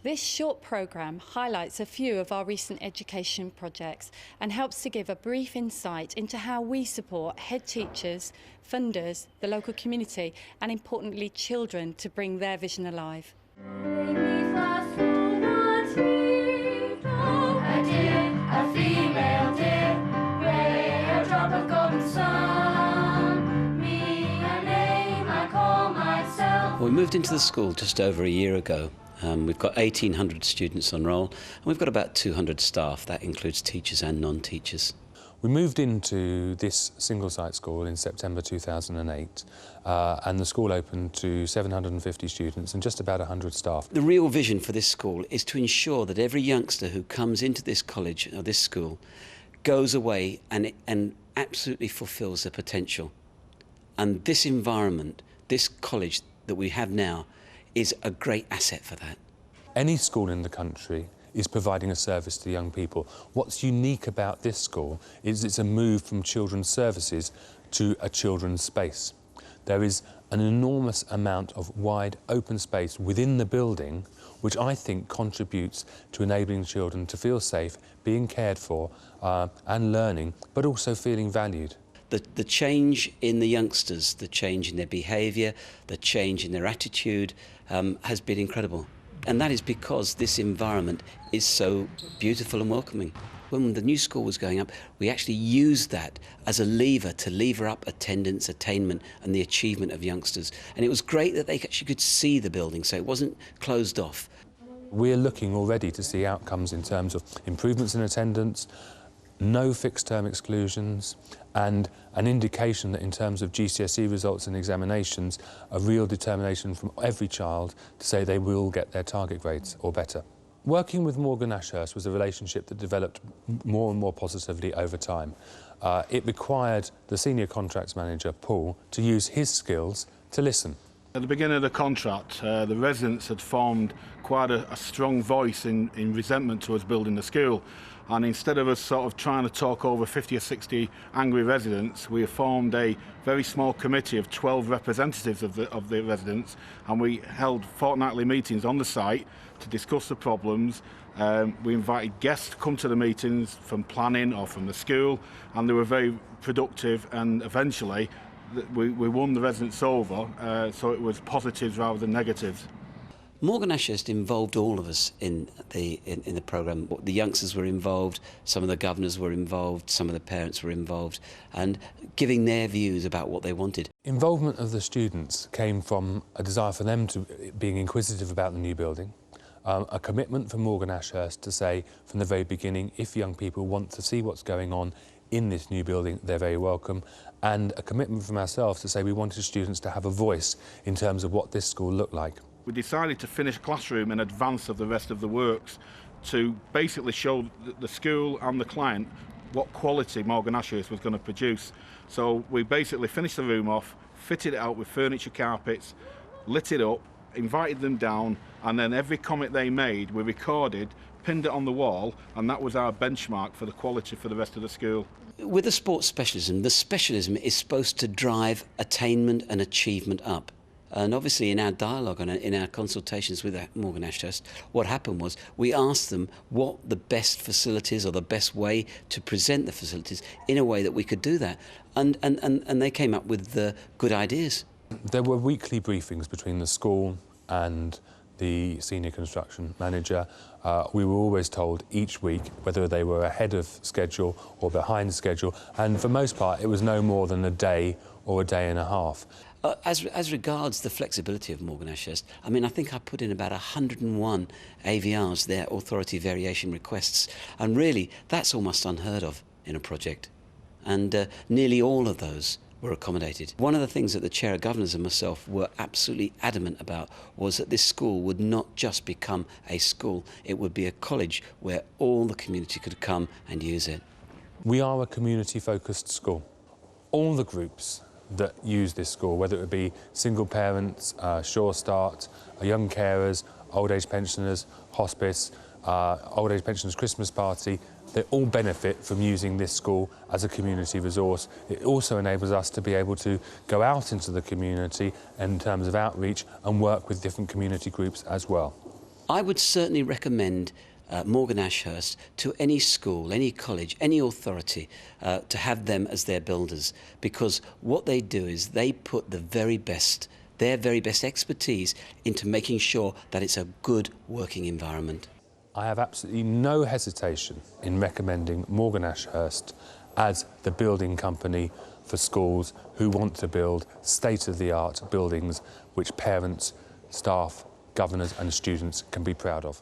This short programme highlights a few of our recent education projects and helps to give a brief insight into how we support head teachers, funders, the local community and, importantly, children to bring their vision alive. We moved into the school just over a year ago. We've got 1,800 students on roll and we've got about 200 staff. That includes teachers and non-teachers. We moved into this single-site school in September 2008 and the school opened to 750 students and just about 100 staff. The real vision for this school is to ensure that every youngster who comes into this college or this school goes away and absolutely fulfills their potential. And this environment, this college that we have now, is a great asset for that. Any school in the country is providing a service to young people. What's unique about this school is it's a move from children's services to a children's space. There is an enormous amount of wide open space within the building which I think contributes to enabling children to feel safe, being cared for and learning, but also feeling valued. The change in the youngsters, the change in their behaviour, the change in their attitude has been incredible. And that is because this environment is so beautiful and welcoming. When the new school was going up, we actually used that as a lever to lever up attendance, attainment and the achievement of youngsters. And it was great that they actually could see the building, so it wasn't closed off. We're looking already to see outcomes in terms of improvements in attendance, no fixed-term exclusions, and an indication that in terms of GCSE results and examinations, a real determination from every child to say they will get their target grades or better. Working with Morgan Ashurst was a relationship that developed more and more positively over time. It required the senior contracts manager, Paul, to use his skills to listen. At the beginning of the contract, the residents had formed quite a strong voice in resentment to us building the school. And instead of us sort of trying to talk over 50 or 60 angry residents, we have formed a very small committee of 12 representatives of the residents, and we held fortnightly meetings on the site to discuss the problems. We invited guests to come to the meetings from planning or from the school, and they were very productive, and eventually we won the residents over, so it was positives rather than negatives. Morgan Ashurst involved all of us in the programme. The youngsters were involved, some of the governors were involved, some of the parents were involved, and giving their views about what they wanted. Involvement of the students came from a desire for them to being inquisitive about the new building, a commitment from Morgan Ashurst to say from the very beginning, if young people want to see what's going on in this new building, they're very welcome, and a commitment from ourselves to say we wanted students to have a voice in terms of what this school looked like. We decided to finish a classroom in advance of the rest of the works to basically show the school and the client what quality Morgan Ashurst was going to produce. So we basically finished the room off, fitted it out with furniture, carpets, lit it up, invited them down, and then every comment they made we recorded, pinned it on the wall, and that was our benchmark for the quality for the rest of the school. With a sports specialism, the specialism is supposed to drive attainment and achievement up. And obviously in our dialogue and in our consultations with Morgan Ashurst, what happened was we asked them what the best facilities or the best way to present the facilities in a way that we could do that. And they came up with good ideas. There were weekly briefings between the school and the senior construction manager. We were always told each week whether they were ahead of schedule or behind schedule, and for most part it was no more than a day or a day and a half. As regards the flexibility of Morgan Ashurst, I mean, I think I put in about 101 AVRs, their authority variation requests, and really that's almost unheard of in a project. And nearly all of those were accommodated. One of the things that the Chair of Governors and myself were absolutely adamant about was that this school would not just become a school, it would be a college where all the community could come and use it. We are a community-focused school. All the groups that use this school, whether it be single parents, Sure Start, young carers, old age pensioners, hospice, old age pensioners Christmas party, they all benefit from using this school as a community resource. It also enables us to be able to go out into the community in terms of outreach and work with different community groups as well. I would certainly recommend Morgan Ashurst to any school, any college, any authority to have them as their builders, because what they do is they put their very best expertise into making sure that it's a good working environment. I have absolutely no hesitation in recommending Morgan Ashurst as the building company for schools who want to build state-of-the-art buildings which parents, staff, governors and students can be proud of.